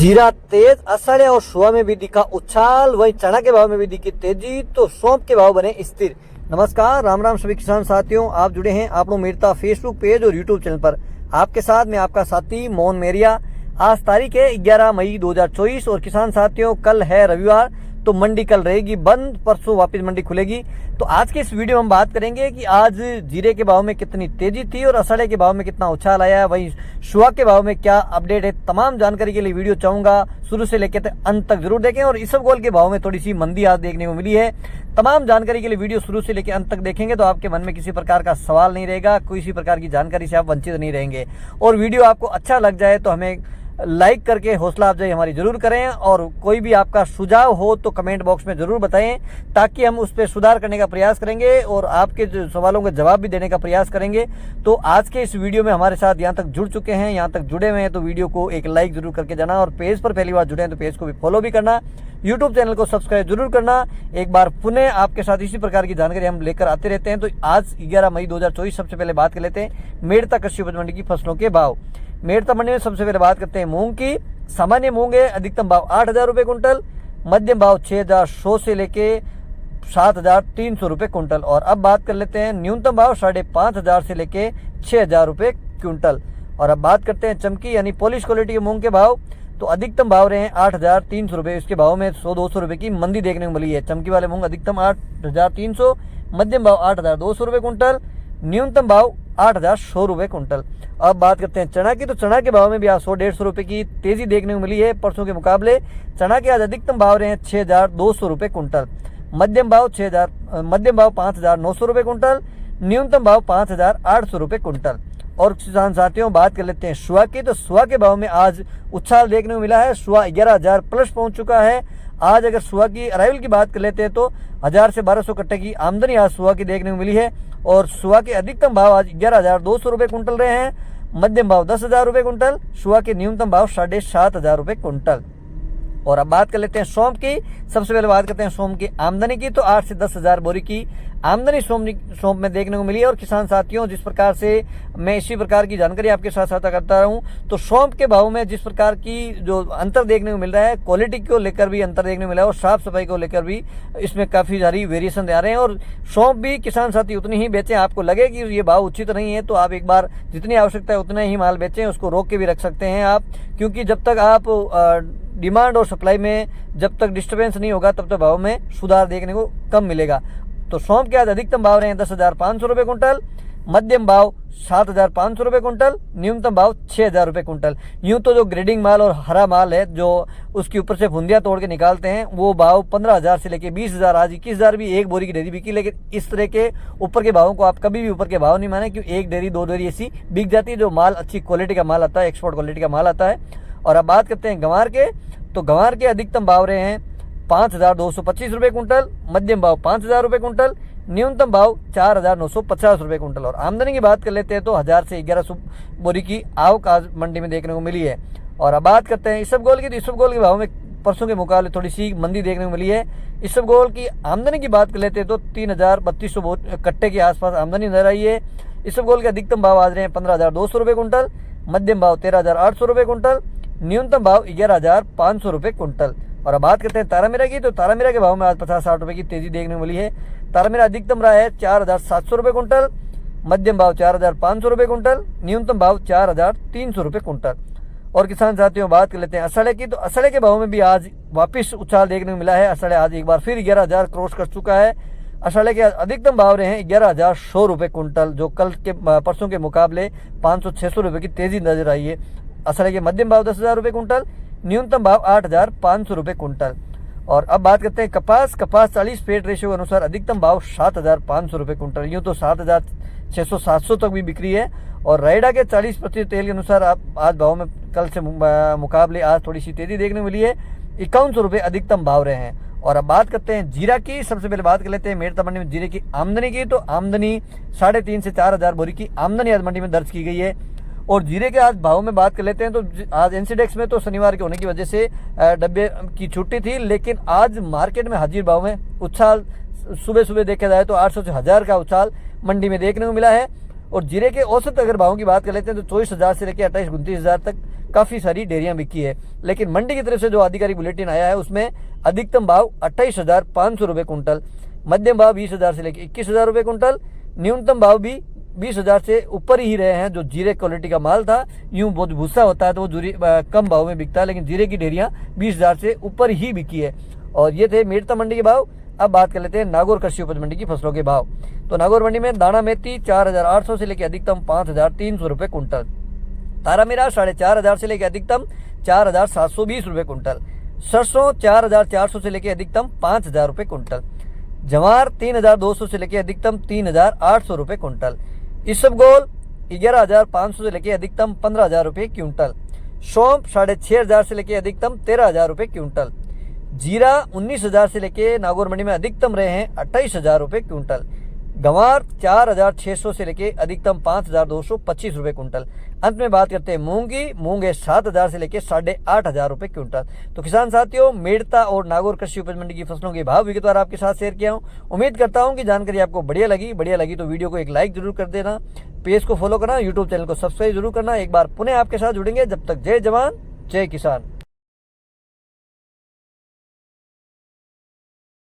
जीरा तेज असड़े और सुआ में भी दिखा उछाल, वहीं चना के भाव में भी दिखी तेजी, तो सौंफ के भाव बने स्थिर। नमस्कार, राम राम सभी किसान साथियों, आप जुड़े हैं आप लोग मीरता फेसबुक पेज और यूट्यूब चैनल पर। आपके साथ मैं आपका साथी मोहन मेरिया। आज तारीख है 11 मई 2024 और किसान साथियों कल है रविवार, तो मंडी कल रहेगी बंद, परसों वापस मंडी खुलेगी। तो आज के इस वीडियो में हम बात करेंगे कि आज जीरे के भाव में कितनी तेजी थी और असड़े के भाव में कितना उछाल आया है, वहीं सुआ के भाव में क्या अपडेट है। तमाम जानकारी के लिए वीडियो चाहूंगा शुरू से लेकर अंत तक जरूर देखें। और इसबगोल के भाव में थोड़ी सी मंदी आज देखने को मिली है। तमाम जानकारी के लिए वीडियो शुरू से लेकर अंत तक देखेंगे तो आपके मन में किसी प्रकार का सवाल नहीं रहेगा, किसी प्रकार की जानकारी से आप वंचित नहीं रहेंगे। और वीडियो आपको अच्छा लग जाए तो हमें लाइक करके हौसला अफजाई हमारी जरूर करें, और कोई भी आपका सुझाव हो तो कमेंट बॉक्स में जरूर बताएं, ताकि हम उस पर सुधार करने का प्रयास करेंगे और आपके जो सवालों का जवाब भी देने का प्रयास करेंगे। तो आज के इस वीडियो में हमारे साथ यहाँ तक जुड़ चुके हैं, यहाँ तक जुड़े हुए हैं, तो वीडियो को एक लाइक जरूर करके जाना, और पेज पर पहली बार जुड़े हैं तो पेज को भी फॉलो भी करना, यूट्यूब चैनल को सब्सक्राइब जरूर करना। एक बार पुनः आपके साथ इसी प्रकार की जानकारी हम लेकर आते रहते हैं। तो आज 11 मई 2024 सबसे पहले बात कर लेते हैं मेड़ता कृषि उपज मंडी की फसलों के भाव। मेड़ता मंडी में सबसे पहले बात करते हैं मूंग की। सामान्य मूंग है, अधिकतम भाव 8,000 रुपये कुंटल, मध्यम भाव 6,100 से लेके 7,300 रुपये कुंटल। और अब बात कर लेते हैं न्यूनतम भाव 5,500 से लेके 6,000 रुपये क्विंटल। और अब बात करते हैं चमकी यानी पॉलिश क्वालिटी के मूंग के भाव। तो अधिकतम भाव रहे हैं 8,300 रुपये, इसके भाव में 100-200 रुपये की मंदी देखने को मिली है। चमकी वाले मूंग अधिकतम 8,300, मध्यम भाव 8,200 रुपये कुंटल, न्यूनतम भाव 8,100 रुपये कुंटल। अब बात करते हैं चना की। तो चना के भाव में भी आज 100-150 रुपये की तेजी देखने को मिली है परसों के मुकाबले। चना के आज अधिकतम भाव रहे हैं 6,200 रुपये कुंटल, मध्यम भाव 5,900 रुपये कुंटल, न्यूनतम भाव 5,800 रुपये कुंटल। और किसान साथियों बात कर लेते हैं सुआ की। तो सुआ के भाव में आज उछाल देखने को मिला है, सुआ 11,000 प्लस पहुंच चुका है। आज अगर सुआ की अराइवल की बात कर लेते हैं तो 1,000 से 1,200 कट्टे की आमदनी आज सुआ की देखने को मिली है। और सुआ के अधिकतम भाव आज 11,200 रुपये कुंटल रहे हैं, मध्यम भाव 10,000 रुपये कुंटल, सुआ के न्यूनतम भाव 7,500 रुपये कुंटल। और अब बात कर लेते हैं सौंफ की। सबसे पहले बात करते हैं सौंफ की आमदनी की। तो 8 से 10,000 बोरी की आमदनी सौंफ में देखने को मिली है। और किसान साथियों जिस प्रकार से मैं इसी प्रकार की जानकारी आपके साथ साझा करता रहूं, तो सौंफ के भाव में जिस प्रकार की जो अंतर देखने को मिल रहा है, क्वालिटी को लेकर भी अंतर देखने को मिला है और साफ सफाई को लेकर भी इसमें काफी सारी वेरिएशन आ रहे हैं। और सौंफ भी किसान साथी उतनी ही बेचें, आपको लगे कि ये भाव उचित नहीं है तो आप एक बार जितनी आवश्यकता है उतना ही माल बेचें, उसको रोक के भी रख सकते हैं आप, क्योंकि जब तक आप डिमांड और सप्लाई में जब तक डिस्टर्बेंस नहीं होगा तब तक भाव में सुधार देखने को कम मिलेगा। तो सौंफ के आज अधिकतम भाव रहे हैं 10,500 रुपये कुंटल, मध्यम भाव 7,500 रुपये कुंटल, न्यूनतम भाव 6,000 रुपये कुंटल। यूं तो जो ग्रेडिंग माल और हरा माल है जो उसके ऊपर से भुंदियाँ तोड़ के निकालते हैं वो भाव 15,000 से लेके 20,000, आज 21,000 भी एक बोरी की डेयरी बिकी। लेकिन इस तरह के ऊपर के भावों को आप कभी भी ऊपर के भाव नहीं माने, क्योंकि एक डेयरी 2 डेयरी ऐसी बिक जाती है जो माल अच्छी क्वालिटी का माल आता है, एक्सपोर्ट क्वालिटी का माल आता है। और अब बात करते हैं गंवार के। तो गंवार के अधिकतम भाव रहे हैं 5,225 रुपये कुंटल, मध्यम भाव 5,000 रुपये कुंटल, न्यूनतम भाव 4,950 रुपये कुंटल। और आमदनी की बात कर लेते हैं तो 1,000 से 1,100 बोरी की आवक आज मंडी में देखने को मिली है। और अब बात करते हैं इसबगोल की। तो इसबगोल के भाव में परसों के मुकाबले थोड़ी सी मंदी देखने को मिली है। इसबगोल की आमदनी की बात कर लेते हैं तो 3,3200 कट्टे के आसपास आमदनी नजर आई है। इसबगोल के अधिकतम भाव आज रहे हैं 15,200 रुपये कुंटल, मध्यम भाव 13,800 रुपये कुंटल, न्यूनतम भाव 11,500 रुपये कुंटल। और अब बात करते हैं तारामीरा की। तो तारामीरा के भाव में आज 50-60 रुपये की तेजी देखने को मिली है। तारामीरा अधिकतम रहा है 4,700 रुपये कुंटल, मध्यम भाव 4,500 रुपये कुंटल, न्यूनतम भाव 4,300 रुपये कुंटल। और किसान साथियों बात कर लेते हैं असड़े की। तो असड़े के भाव में भी आज वापिस उछाल देखने को मिला है। असड़े आज एक बार फिर 11,000 क्रॉस कर चुका है। असड़े के अधिकतम भाव रहे हैं 11,100 रुपये कुंटल, जो कल के परसों के मुकाबले 500-600 रुपये की तेजी नजर आई है। असड़े के मध्यम भाव 10,000 रुपये कुंटल, न्यूनतम भाव 8,500 रुपये कुंटल। और अब बात करते हैं कपास। कपास 40 पेट रेशियो के अनुसार अधिकतम भाव 7,500 रुपये कुंटल, यूँ तो 7,600-700 तक भी बिक्री है। और रायडा के 40% तेल के अनुसार आज भाव में कल से मुकाबले आज थोड़ी सी तेजी देखने को मिली है। 5100 रुपये अधिकतम भाव रहे हैं। और अब बात करते हैं जीरा की। सबसे पहले बात कर लेते हैं मेड़ता मंडी में जीरे की आमदनी की। तो आमदनी 3,500 से 4,000 बोरी की आमदनी आज मंडी में दर्ज की गई है। और जीरे के आज भाव में बात कर लेते हैं तो आज एनसीडेक्स में तो शनिवार के होने की वजह से डब्बे की छुट्टी थी, लेकिन आज मार्केट में हाजिर भाव में उछाल सुबह सुबह देखा जाए तो 800 से 1,000 का उछाल मंडी में देखने को मिला है। और जीरे के औसत अगर भावों की बात कर लेते हैं तो 24,000 से लेकर 28-29,000 तक काफी सारी डेयरियां बिकी है। लेकिन मंडी की तरफ से जो आधिकारिक बुलेटिन आया है उसमें अधिकतम भाव 28,500 रुपए कुंटल, मध्यम भाव 20,000 से लेकर 21,000 रुपए कुंटल, न्यूनतम भाव भी 20,000 से ऊपर ही रहे हैं। जो जीरे क्वालिटी का माल था, यूं बहुत भूसा होता है तो वो कम भाव में बिकता है, लेकिन जीरे की ढेरियां 20,000 से ऊपर ही बिकी है। और ये थे मेड़ता मंडी के भाव। अब बात कर लेते हैं नागौर कृषि उपज मंडी की फसलों के भाव। तो नागौर मंडी में दाना मेथी 4,800 से लेकर अधिकतम 5,300 रुपए कुंटल, तारा मीरा 4,500 से लेकर अधिकतम 4,720 रुपए कुंटल, सरसों 4,400 से लेकर अधिकतम 5,000 रुपए कुंटल, जवार 3,200 से लेकर अधिकतम 3,800 रुपए कुंटल, इसबगोल 11,500 से लेकर अधिकतम 15,000 रुपए क्विंटल, सौंफ 6,500 से लेकर अधिकतम 13,000 रुपए क्विंटल, जीरा 19,000 से लेकर नागौर मंडी में अधिकतम रहे हैं 28,000 रुपए क्विंटल, गंवार 4,600 से लेकर अधिकतम 5,225 रुपए कुंटल। अंत में बात करते हैं मूंग है 7,000 से लेकर 8,500 रुपए क्विंटल। तो किसान साथियों, मेड़ता और नागौर कृषि उपज मंडी की फसलों के भाव विगतवार आपके साथ शेयर किया हूं। उम्मीद करता हूं कि जानकारी आपको बढ़िया लगी तो वीडियो को एक लाइक जरूर कर देना, पेज को फॉलो करना, यूट्यूब चैनल को सब्सक्राइब जरूर करना। एक बार पुनः आपके साथ जुड़ेंगे, जब तक जय जवान जय किसान।